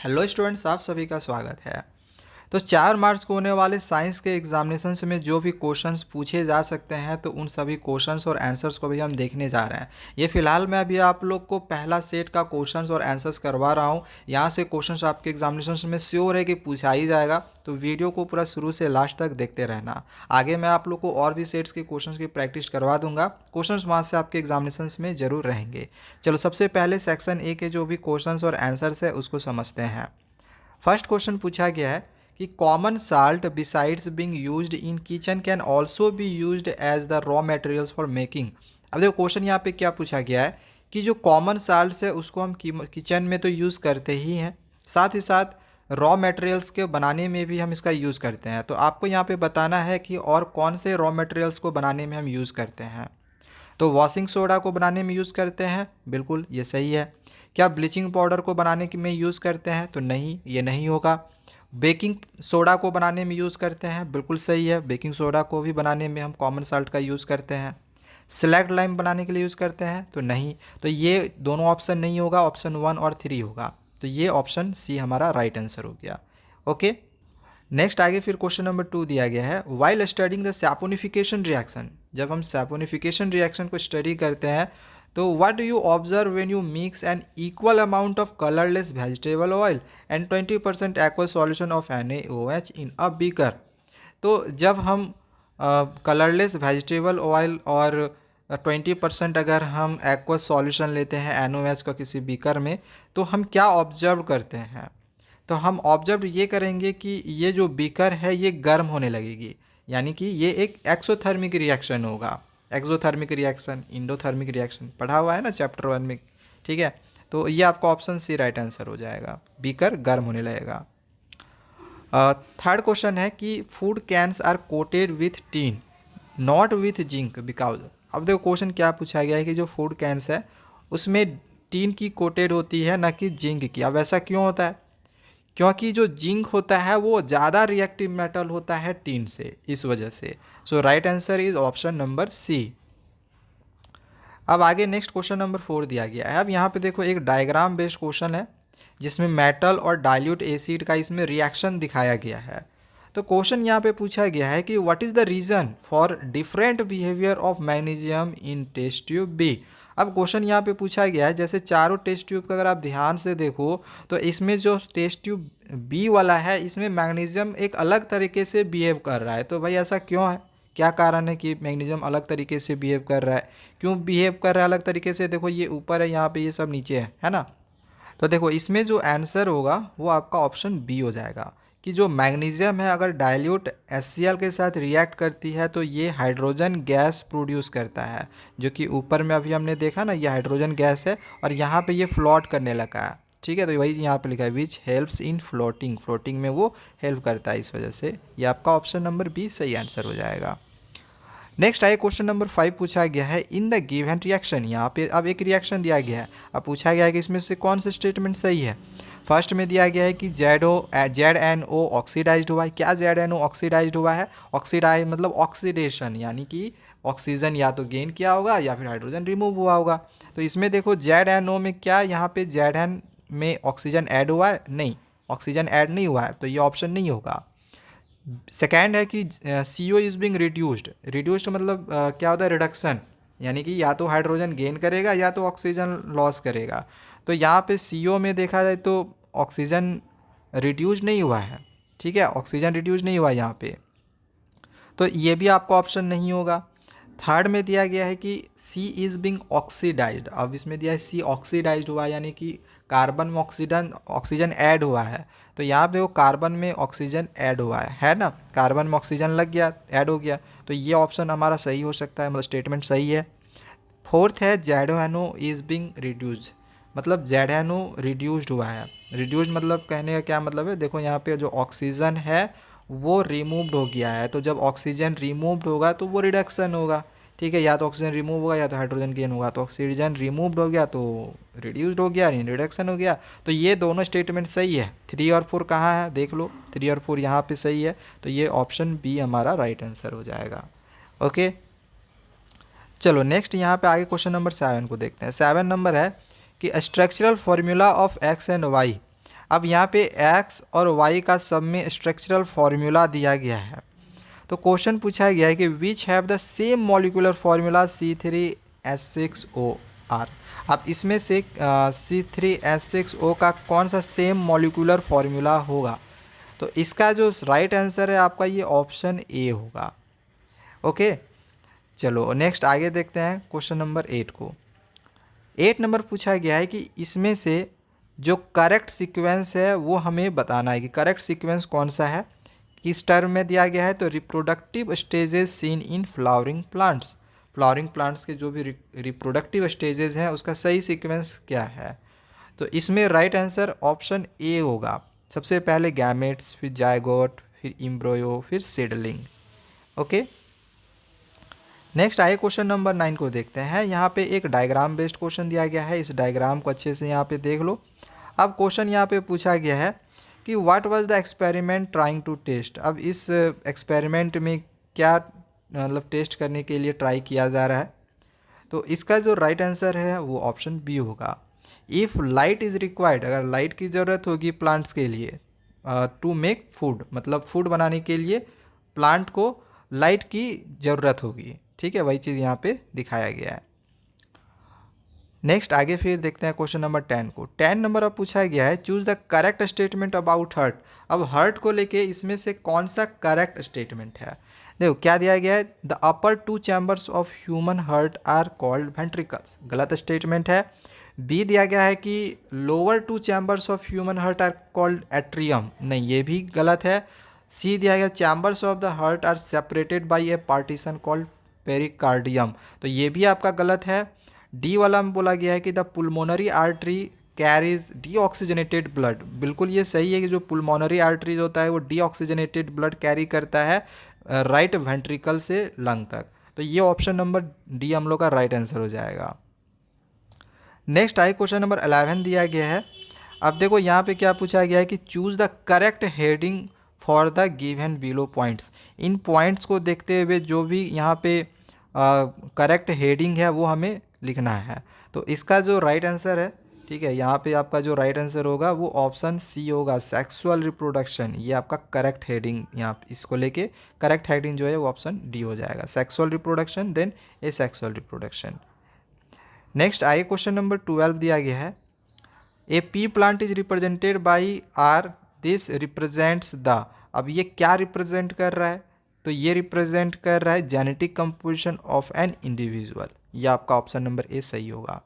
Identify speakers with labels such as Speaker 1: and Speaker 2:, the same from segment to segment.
Speaker 1: Hello students, आप सभी का स्वागत है। तो 4 मार्च को होने वाले साइंस के एग्जामिनेशंस में जो भी क्वेश्चंस पूछे जा सकते हैं तो उन सभी क्वेश्चंस और आंसर्स को भी हम देखने जा रहे हैं। ये फिलहाल मैं अभी आप लोग को पहला सेट का क्वेश्चंस और आंसर्स करवा रहा हूँ। यहाँ से क्वेश्चंस आपके एग्जामिनेशंस में श्योर है कि पूछा ही जाएगा, तो वीडियो को पूरा शुरू से लास्ट तक देखते रहना। आगे मैं आप लोग को और भी सेट्स के क्वेश्चंस की प्रैक्टिस करवा दूंगा। क्वेश्चंस वहाँ से आपके एग्जामिनेशंस में जरूर रहेंगे। चलो, सबसे पहले सेक्शन ए के जो भी क्वेश्चंस और आंसर्स है उसको समझते हैं। फर्स्ट क्वेश्चन पूछा गया है कि common salt besides being used in kitchen can also be used as the raw materials for making. अब देखो क्वेश्चन यहाँ पे क्या पूछा गया है कि जो कॉमन साल्ट्स है उसको हम किचन में तो यूज़ करते ही हैं, साथ ही साथ रॉ मटेरियल्स के बनाने में भी हम इसका यूज़ करते हैं। तो आपको यहाँ पे बताना है कि और कौन से रॉ मटेरियल्स को बनाने में हम यूज़ करते हैं। तो वॉशिंग सोडा को बनाने में यूज़ करते हैं, बिल्कुल ये सही है। क्या ब्लीचिंग पाउडर को बनाने में यूज़ करते हैं? तो नहीं, ये नहीं होगा। बेकिंग सोडा को बनाने में यूज़ करते हैं, बिल्कुल सही है। बेकिंग सोडा को भी बनाने में हम कॉमन साल्ट का यूज़ करते हैं। स्लैक्ड लाइम बनाने के लिए यूज़ करते हैं? तो नहीं। तो ये दोनों ऑप्शन नहीं होगा, ऑप्शन 1 और 3 होगा। तो ये ऑप्शन सी हमारा राइट आंसर हो गया। ओके, नेक्स्ट आगे फिर क्वेश्चन नंबर 2 दिया गया है, while studying the saponification reaction. जब हम सैपोनिफिकेशन रिएक्शन को स्टडी करते हैं तो what do you observe when you mix an equal amount of colourless vegetable oil and 20% aqueous solution of NaOH in a beaker. तो जब हम कलरलेस वेजिटेबल ऑयल और 20% अगर हम एक्वस सॉल्यूशन लेते हैं NaOH का किसी बीकर में, तो हम क्या ऑब्जर्व करते हैं? तो हम ऑब्जर्व ये करेंगे कि ये जो बीकर है ये गर्म होने लगेगी, यानी कि ये एक एक्सोथर्मिक रिएक्शन होगा। एक्सोथर्मिक रिएक्शन, इंडोथर्मिक रिएक्शन पढ़ा हुआ है ना चैप्टर 1 में, ठीक है। तो ये आपका ऑप्शन सी राइट आंसर हो जाएगा, बीकर गर्म होने लगेगा। थर्ड क्वेश्चन है कि food cans are coated with tin not with zinc because. अब देखो क्वेश्चन क्या पूछा गया है कि जो फूड कैंस है उसमें टीन की कोटेड होती है, ना कि जिंक की। अब ऐसा क्यों होता है? क्योंकि जो जिंक होता है वो ज़्यादा रिएक्टिव मेटल होता है टीन से, इस वजह से। So right answer is option number C. अब आगे नेक्स्ट क्वेश्चन नंबर 4 दिया गया है। अब यहाँ पे देखो एक डायग्राम बेस्ड क्वेश्चन है जिसमें मेटल और डाइल्यूट एसिड का इसमें रिएक्शन दिखाया गया है। तो क्वेश्चन यहाँ पे पूछा गया है कि what is the reason for different behaviour of magnesium in test tube B. अब क्वेश्चन यहाँ पे पूछा गया है, जैसे चारों टेस्ट ट्यूब का अगर आप ध्यान से देखो तो इसमें जो टेस्ट ट्यूब बी वाला है इसमें मैग्नीशियम एक अलग तरीके से बिहेव कर रहा है। तो भाई ऐसा क्यों है? क्या कारण है कि मैग्नीशियम अलग तरीके से बिहेव कर रहा है? क्यों बिहेव कर रहा है अलग तरीके से? देखो ये ऊपर है, यहाँ पे ये सब नीचे है ना। तो देखो इसमें जो आंसर होगा वो आपका ऑप्शन बी हो जाएगा कि जो मैग्नीशियम है अगर डाइल्यूट HCl के साथ रिएक्ट करती है तो ये हाइड्रोजन गैस प्रोड्यूस करता है, जो कि ऊपर में अभी हमने देखा ना, ये हाइड्रोजन गैस है और यहाँ पे ये फ्लोट करने लगा है, ठीक है। तो वही यहाँ पे लिखा है which helps in floating, floating में वो हेल्प करता है, इस वजह से ये आपका ऑप्शन नंबर बी सही आंसर हो जाएगा। नेक्स्ट आइए क्वेश्चन नंबर 5 पूछा गया है, इन द गिवन रिएक्शन। यहाँ पे अब एक रिएक्शन दिया गया है, अब पूछा गया है कि इसमें से कौन सा स्टेटमेंट सही है। फर्स्ट में दिया गया है कि ZNO ऑक्सीडाइज्ड हुआ है। क्या ZNO ऑक्सीडाइज्ड हुआ है? ऑक्सीडाइज मतलब ऑक्सीडेशन, यानी कि ऑक्सीजन या तो गेन किया होगा या फिर हाइड्रोजन रिमूव हुआ होगा। तो इसमें देखो ZNO में क्या यहाँ पे ZN में ऑक्सीजन ऐड हुआ है? नहीं, ऑक्सीजन ऐड नहीं हुआ है, तो ये ऑप्शन नहीं होगा। सेकेंड है कि CO is being reduced. Reduced मतलब क्या होता है? रिडक्शन, यानी कि या तो हाइड्रोजन गेन करेगा या तो ऑक्सीजन लॉस करेगा। तो यहाँ पे CO में देखा जाए तो ऑक्सीजन रिड्यूस नहीं हुआ है, ठीक है, ऑक्सीजन रिड्यूस नहीं हुआ है यहाँ पे, तो ये भी आपका ऑप्शन नहीं होगा। थर्ड में दिया गया है कि C इज़ बिंग ऑक्सीडाइज्ड। अब इसमें दिया है C ऑक्सीडाइज्ड हुआ है, यानी कि कार्बन में ऑक्सीजन ऐड हुआ है। तो यहाँ पे वो कार्बन में ऑक्सीजन ऐड हुआ है ना, कार्बन में ऑक्सीजन लग गया, ऐड हो गया, तो ये ऑप्शन हमारा सही हो सकता है, मतलब स्टेटमेंट सही है। फोर्थ है ZNO इज़ बिंग रिड्यूस्ड, मतलब ZNO रिड्यूस्ड हुआ है। रिड्यूस्ड मतलब कहने का क्या मतलब है? देखो यहाँ पे जो ऑक्सीजन है वो रिमूव्ड हो गया है, तो जब ऑक्सीजन रिमूव्ड होगा तो वो रिडक्शन होगा, ठीक है। या तो ऑक्सीजन रिमूव होगा या तो हाइड्रोजन गेन होगा। तो ऑक्सीजन रिमूव्ड हो गया तो रिड्यूस्ड हो गया, रिडक्शन हो गया। तो ये दोनों स्टेटमेंट सही है। 3 और 4 कहाँ है? देख लो, 3 और 4 यहाँ पे सही है, तो ये ऑप्शन बी हमारा राइट आंसर हो जाएगा। ओके, चलो नेक्स्ट यहाँ पे आगे क्वेश्चन नंबर 7 को देखते हैं। 7 नंबर है कि structural formula of X and Y। अब यहाँ पे एक्स और वाई का सब में स्ट्रक्चरल फॉर्मूला दिया गया है। तो क्वेश्चन पूछा गया है कि which have the same molecular formula C3H6OR। अब इसमें से C3H6O का कौन सा सेम मॉलिक्यूलर फॉर्मूला होगा? तो इसका जो राइट आंसर है आपका ये ऑप्शन ए होगा। ओके, चलो नेक्स्ट आगे देखते हैं क्वेश्चन नंबर 8 को। 8 नंबर पूछा गया है कि इसमें से जो करेक्ट सीक्वेंस है वो हमें बताना है कि करेक्ट सीक्वेंस कौन सा है। किस टर्म में दिया गया है? तो reproductive stages seen in flowering plants. Flowering plants के जो भी रिप्रोडक्टिव स्टेजेस हैं उसका सही सीक्वेंस क्या है? तो इसमें राइट आंसर ऑप्शन ए होगा। सबसे पहले गैमेट्स, फिर जायगोट, फिर एम्ब्रियो, फिर सीडलिंग। ओके, नेक्स्ट आइए क्वेश्चन नंबर 9 को देखते हैं। यहाँ पे एक डायग्राम बेस्ड क्वेश्चन दिया गया है, इस डायग्राम को अच्छे से यहाँ पे देख लो। अब क्वेश्चन यहाँ पे पूछा गया है कि what was the experiment trying to test. अब इस एक्सपेरिमेंट में क्या मतलब टेस्ट करने के लिए ट्राई किया जा रहा है? तो इसका जो राइट आंसर है वो ऑप्शन बी होगा। इफ़ लाइट इज़ रिक्वायर्ड, अगर लाइट की ज़रूरत होगी प्लांट्स के लिए टू मेक फूड, मतलब फूड बनाने के लिए प्लांट को लाइट की ज़रूरत होगी। ठीक है, वही चीज़ यहाँ पे दिखाया गया है। नेक्स्ट आगे फिर देखते हैं क्वेश्चन नंबर 10 को। 10 नंबर अब पूछा गया है choose the correct statement about heart. अब हार्ट को लेके इसमें से कौन सा करेक्ट स्टेटमेंट है? देखो क्या दिया गया है, the upper 2 chambers of human heart are called ventricles, गलत स्टेटमेंट है। बी दिया गया है कि lower 2 chambers of human heart are called atrium, नहीं ये भी गलत है। सी दिया गया chambers of the heart are separated by a partition called pericardium, तो ये भी आपका गलत है। डी वाला में बोला गया है कि the pulmonary artery carries deoxygenated blood, बिल्कुल ये सही है कि जो पुल्मोनरी आर्टरीज होता है वो डीऑक्सीजनेटेड ब्लड कैरी करता है राइट वेंट्रिकल से लंग तक। तो ये ऑप्शन नंबर डी हम लोग का राइट आंसर हो जाएगा। नेक्स्ट आई क्वेश्चन नंबर 11 दिया गया है। अब देखो यहाँ पे क्या पूछा गया है कि choose the correct heading for the given below points. In points को देखते हुए जो भी यहाँ पे करेक्ट हेडिंग है वो हमें लिखना है। तो इसका जो राइट आंसर है, ठीक है, यहाँ पे आपका जो राइट आंसर होगा वो ऑप्शन सी होगा, सेक्सुअल रिप्रोडक्शन। ये आपका करेक्ट हेडिंग, यहाँ इसको लेके करेक्ट हेडिंग जो है वो ऑप्शन डी हो जाएगा, sexual reproduction then asexual reproduction. Next आइए क्वेश्चन नंबर 12 दिया गया है। A P plant is represented by R, this represents the. अब ये क्या रिप्रेजेंट कर रहा है? तो ये रिप्रेजेंट कर रहा है genetic composition of an individual. ये आपका ऑप्शन नंबर ए सही होगा।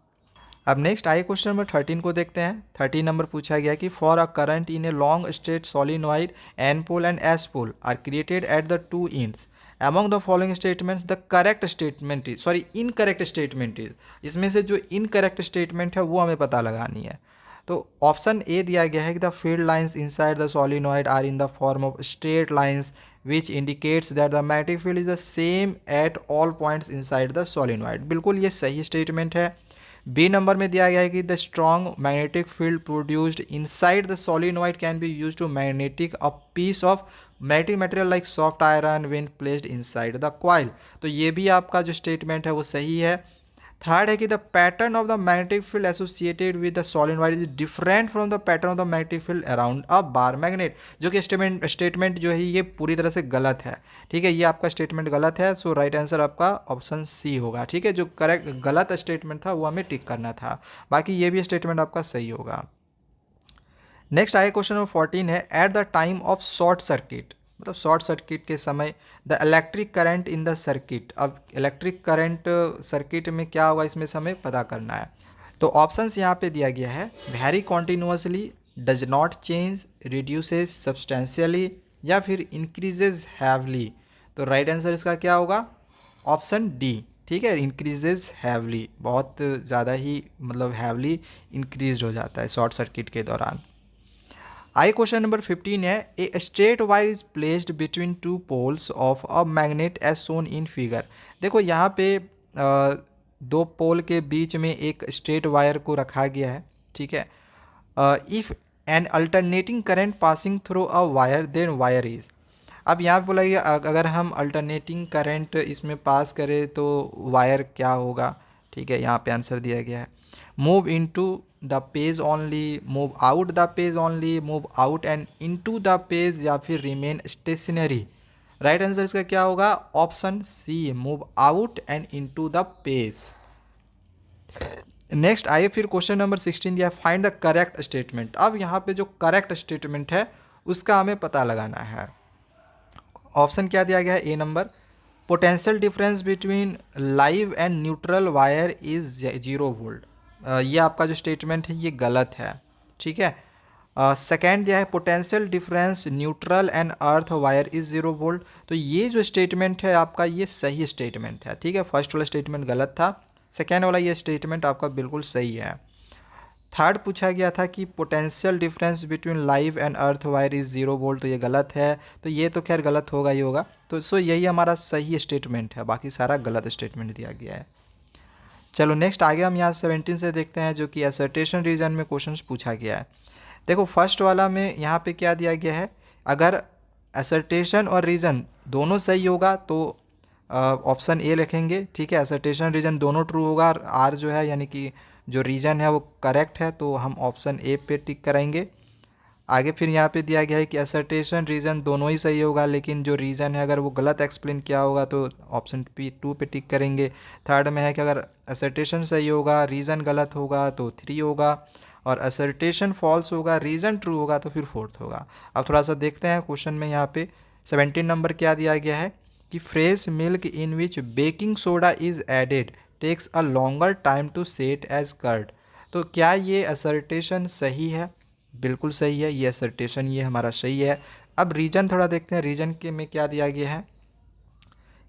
Speaker 1: अब नेक्स्ट आइए क्वेश्चन नंबर 13 को देखते हैं। 13 नंबर पूछा गया कि for a current in a long straight solenoid N pole and S pole are created at the 2 ends among the following statements the correct statement is, sorry incorrect statement is. इसमें से जो incorrect statement है वो हमें पता लगानी है। तो ऑप्शन ए दिया गया है कि the field lines inside the solenoid are in the form of straight lines which indicates that the magnetic field is the same at all points inside the solenoid, बिल्कुल ये सही स्टेटमेंट है। B number में दिया गया है कि the strong magnetic field produced inside the solenoid can be used to magnetic a piece of magnetic material like soft iron when placed inside the coil, तो ये भी आपका जो स्टेटमेंट है वो सही है। थर्ड है कि the pattern of the magnetic field associated with the solenoid is different from the pattern of the magnetic field around a bar magnet, जो कि स्टेटमेंट जो है ये पूरी तरह से गलत है। ठीक है, ये आपका स्टेटमेंट गलत है। सो राइट आंसर आपका ऑप्शन सी होगा। ठीक है, जो करेक्ट गलत स्टेटमेंट था वो हमें टिक करना था, बाकी ये भी स्टेटमेंट आपका सही होगा। नेक्स्ट आए क्वेश्चन नंबर 14 है at the time of short circuit, मतलब शॉर्ट सर्किट के समय the electric current in the circuit. अब इलेक्ट्रिक करंट सर्किट में क्या होगा इसमें से हमें पता करना है। तो ऑप्शंस यहाँ पे दिया गया है very continuously, does not change, reduces substantially या फिर इंक्रीजेज हैवली। तो राइट आंसर इसका क्या होगा? Option D. ठीक है, इंक्रीजेज हैवली, बहुत ज़्यादा ही मतलब हैवली इंक्रीज हो जाता है शॉर्ट सर्किट के दौरान। आई क्वेश्चन नंबर 15 है a straight wire is placed between 2 poles of a magnet as shown in figure. देखो यहाँ पे 2 पोल के बीच में एक स्ट्रेट वायर को रखा गया है। ठीक है, if an alternating current passing through a wire then wire is. अब यहाँ पे बोला गया अगर हम अल्टरनेटिंग करंट इसमें पास करें तो वायर क्या होगा। ठीक है, यहाँ पे आंसर दिया गया है move into the page only, move out the page only, move out and into the page, या फिर रिमेन स्टेशनरी। राइट आंसर इसका क्या होगा? Option C, move out and into the page. Next आइए फिर क्वेश्चन नंबर 16 दिया, find the correct statement. अब यहाँ पे जो करेक्ट स्टेटमेंट है उसका हमें पता लगाना है। ऑप्शन क्या दिया गया है? A number, potential difference between live and neutral wire is 0 volt. ये आपका जो स्टेटमेंट है ये गलत है, ठीक है। सेकेंड दिया है potential difference neutral and earth wire is 0 volt. तो ये जो स्टेटमेंट है आपका ये सही स्टेटमेंट है, ठीक है। फर्स्ट वाला स्टेटमेंट गलत था, सेकेंड वाला ये स्टेटमेंट आपका बिल्कुल सही है। थर्ड पूछा गया था कि potential difference between live and earth wire is 0 volt, तो ये गलत है। तो ये तो खैर गलत होगा ही होगा। तो यही हमारा सही स्टेटमेंट है, बाकी सारा गलत स्टेटमेंट दिया गया है। चलो नेक्स्ट आगे हम यहाँ 17 से देखते हैं, जो कि असर्टेशन रीजन में क्वेश्चन पूछा गया है। देखो फर्स्ट वाला में यहाँ पे क्या दिया गया है, अगर असर्टेशन और रीजन दोनों सही होगा तो ऑप्शन ए लिखेंगे, ठीक है। असर्टेशन रीजन दोनों ट्रू होगा और आर जो है यानी कि जो रीजन है वो करेक्ट है, तो हम ऑप्शन ए पे टिक कराएंगे। आगे फिर यहाँ पे दिया गया है कि असर्टेशन रीजन दोनों ही सही होगा, लेकिन जो रीज़न है अगर वो गलत एक्सप्लेन किया होगा तो ऑप्शन पी 2 पे टिक करेंगे। थर्ड में है कि अगर असर्टेशन सही होगा रीज़न गलत होगा तो 3 होगा, और असर्टेशन फॉल्स होगा रीज़न ट्रू होगा तो फिर 4th होगा। अब थोड़ा सा देखते हैं क्वेश्चन में, यहाँ पे 17 नंबर क्या दिया गया है कि fresh milk in which baking soda is added takes a longer time to set as curd. तो क्या ये असर्टेशन सही है? बिल्कुल सही है, ये असर्टेशन ये हमारा सही है। अब रीजन थोड़ा देखते हैं, रीजन के में क्या दिया गया है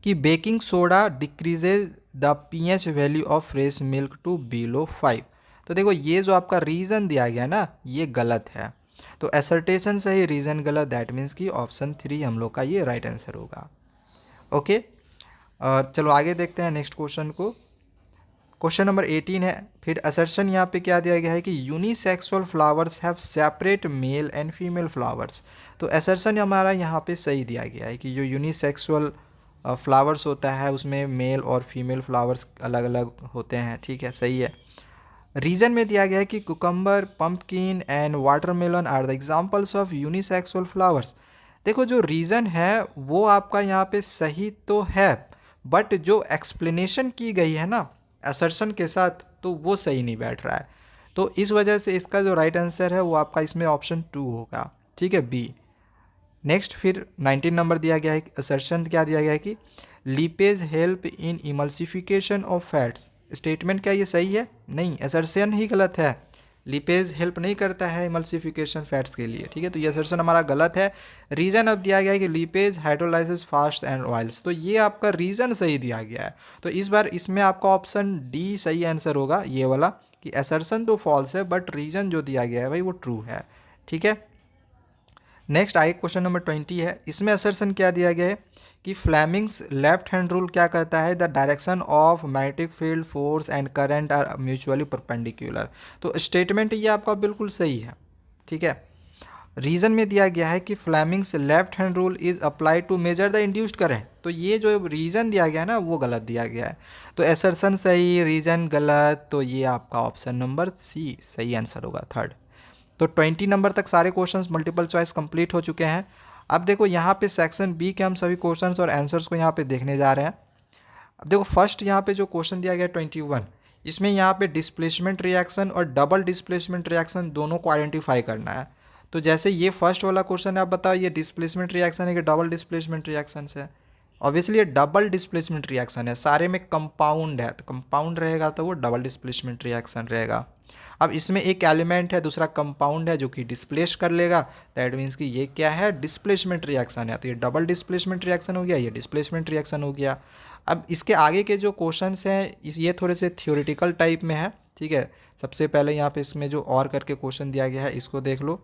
Speaker 1: कि baking soda decreases the pH value of fresh milk to below 5। तो देखो ये जो आपका रीज़न दिया गया ना ये गलत है, तो असर्टेशन सही रीज़न गलत, दैट मीन्स कि ऑप्शन 3 हम लोग का ये राइट आंसर होगा। ओके, और चलो आगे देखते हैं नेक्स्ट क्वेश्चन को। क्वेश्चन नंबर 18 है, फिर असर्शन यहाँ पे क्या दिया गया है कि unisexual flowers have separate male and female flowers. तो असर्शन हमारा यहाँ पे सही दिया गया है कि जो यूनिसेक्सुअल फ्लावर्स होता है उसमें मेल और फीमेल फ्लावर्स अलग अलग होते हैं, ठीक है, सही है। रीजन में दिया गया है कि cucumber, pumpkin and watermelon are the examples of unisexual flowers. देखो जो रीज़न है वो आपका यहाँ पे सही तो है, बट जो एक्सप्लेनेशन की गई है ना असर्शन के साथ तो वो सही नहीं बैठ रहा है। तो इस वजह से इसका जो राइट आंसर है वो आपका इसमें ऑप्शन 2 होगा, ठीक है, बी। नेक्स्ट फिर 19 नंबर दिया गया है, असर्शन क्या दिया गया है कि lipase help in emulsification of fats. Statement क्या ये सही है? नहीं, असर्शन ही गलत है। लिपेज हेल्प नहीं करता है इमल्सिफिकेशन फैट्स के लिए, ठीक है, तो ये असर्शन हमारा गलत है। रीज़न अब दिया गया है कि lipase hydrolysis fast and oils, तो ये आपका रीज़न सही दिया गया है। तो इस बार इसमें आपका ऑप्शन डी सही आंसर होगा, ये वाला, कि असर्शन तो फॉल्स है बट रीज़न जो दिया गया है भाई वो ट्रू है, ठीक है। नेक्स्ट आगे क्वेश्चन नंबर 20 है, इसमें असर्शन क्या दिया गया है कि फ्लेमिंग्स लेफ्ट हैंड रूल क्या कहता है, the direction of magnetic field force and current are mutually perpendicular. तो स्टेटमेंट ये आपका बिल्कुल सही है, ठीक है। रीजन में दिया गया है कि Fleming's left hand rule is applied to measure the induced current. तो ये जो रीजन दिया गया है ना वो गलत दिया गया है, तो असर्शन सही रीजन गलत, तो ये आपका ऑप्शन नंबर सी सही आंसर होगा, थर्ड। तो 20 नंबर तक सारे क्वेश्चंस मल्टीपल चॉइस कंप्लीट हो चुके हैं। अब देखो यहाँ पे सेक्शन बी के हम सभी क्वेश्चंस और आंसर्स को यहाँ पे देखने जा रहे हैं। अब देखो फर्स्ट यहाँ पे जो क्वेश्चन दिया गया 21, इसमें यहाँ पे डिस्प्लेसमेंट रिएक्शन और डबल डिस्प्लेसमेंट रिएक्शन दोनों को आइडेंटिफाई करना है। तो जैसे ये फर्स्ट वाला क्वेश्चन है, आप बताओ ये डिस्प्लेसमेंट रिएक्शन है कि डबल डिस्प्लेसमेंट रिएक्शन है? ऑब्वियसली ये डबल डिस्प्लेसमेंट रिएक्शन है, सारे में कंपाउंड है, तो कंपाउंड रहेगा तो वो डबल डिस्प्लेसमेंट रिएक्शन रहेगा। अब इसमें एक एलिमेंट है दूसरा कंपाउंड है जो कि डिस्प्लेस कर लेगा, दैट मीन्स कि ये क्या है, डिस्प्लेसमेंट रिएक्शन है। तो ये डबल डिस्प्लेसमेंट रिएक्शन हो गया, ये डिस्प्लेसमेंट रिएक्शन हो गया। अब इसके आगे के जो क्वेश्चंस हैं ये थोड़े से थ्योरेटिकल टाइप में है, ठीक है। सबसे पहले यहाँ पे इसमें जो और करके क्वेश्चन दिया गया है इसको देख लो,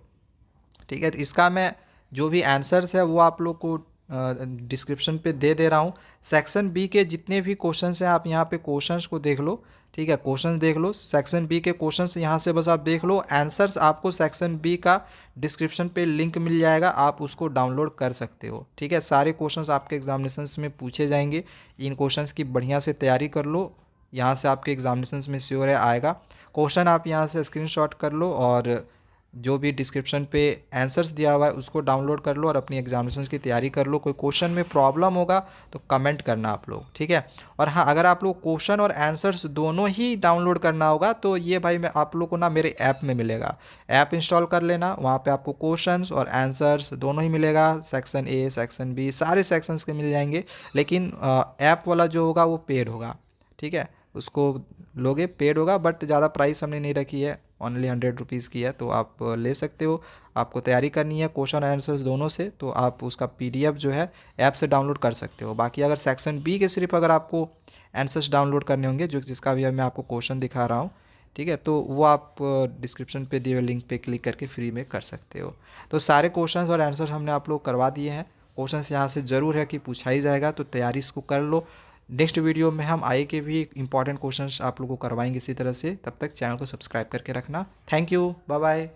Speaker 1: ठीक है। तो इसका मैं जो भी आंसर्स है वो आप लोग को डिस्क्रिप्शन पे दे रहा हूँ। सेक्शन बी के जितने भी क्वेश्चंस हैं आप यहाँ पे क्वेश्चंस को देख लो, ठीक है, क्वेश्चंस देख लो। सेक्शन बी के क्वेश्चंस यहाँ से बस आप देख लो, आंसर्स आपको सेक्शन बी का डिस्क्रिप्शन पे लिंक मिल जाएगा, आप उसको डाउनलोड कर सकते हो, ठीक है। सारे क्वेश्चंस आपके एग्जामिनेशंस में पूछे जाएंगे, इन क्वेश्चंस की बढ़िया से तैयारी कर लो, यहाँ से आपके एग्जामिनेशंस में श्योर है आएगा। क्वेश्चन आप यहाँ से स्क्रीनशॉट कर लो और जो भी डिस्क्रिप्शन पे आंसर्स दिया हुआ है उसको डाउनलोड कर लो और अपनी एग्जामिनेशन की तैयारी कर लो। कोई क्वेश्चन में प्रॉब्लम होगा तो कमेंट करना आप लोग, ठीक है। और हाँ, अगर आप लोग क्वेश्चन और आंसर्स दोनों ही डाउनलोड करना होगा तो ये भाई मैं आप लोग को ना मेरे ऐप में मिलेगा। ऐप इंस्टॉल कर लेना, वहाँ पे आपको क्वेश्चंस और आंसर्स दोनों ही मिलेगा। सेक्शन ए, सेक्शन बी, सारे सेक्शंस के मिल जाएंगे। लेकिन ऐप वाला जो होगा वो पेड होगा, ठीक है। उसको लोगे, पेड होगा, बट ज़्यादा प्राइस हमने नहीं रखी है, ओनली 100 रुपीज़ की है, तो आप ले सकते हो। आपको तैयारी करनी है क्वेश्चन आंसर्स दोनों से, तो आप उसका पीडीएफ जो है ऐप से डाउनलोड कर सकते हो। बाकी अगर सेक्शन बी के सिर्फ अगर आपको आंसर्स डाउनलोड करने होंगे, जो जिसका भी मैं आपको क्वेश्चन दिखा रहा हूँ, ठीक है, तो वो आप डिस्क्रिप्शन पे दिए हुए लिंक पे क्लिक करके फ्री में कर सकते हो। तो सारे क्वेश्चंस और आंसर्स हमने आप लोग करवा दिए हैं। क्वेश्चंस यहाँ से ज़रूर है कि पूछा ही जाएगा, तो तैयारी इसको कर लो। नेक्स्ट वीडियो में हम आई के भी इंपॉर्टेंट क्वेश्चंस आप लोगों को करवाएंगे इसी तरह से। तब तक चैनल को सब्सक्राइब करके रखना। Thank you, bye bye.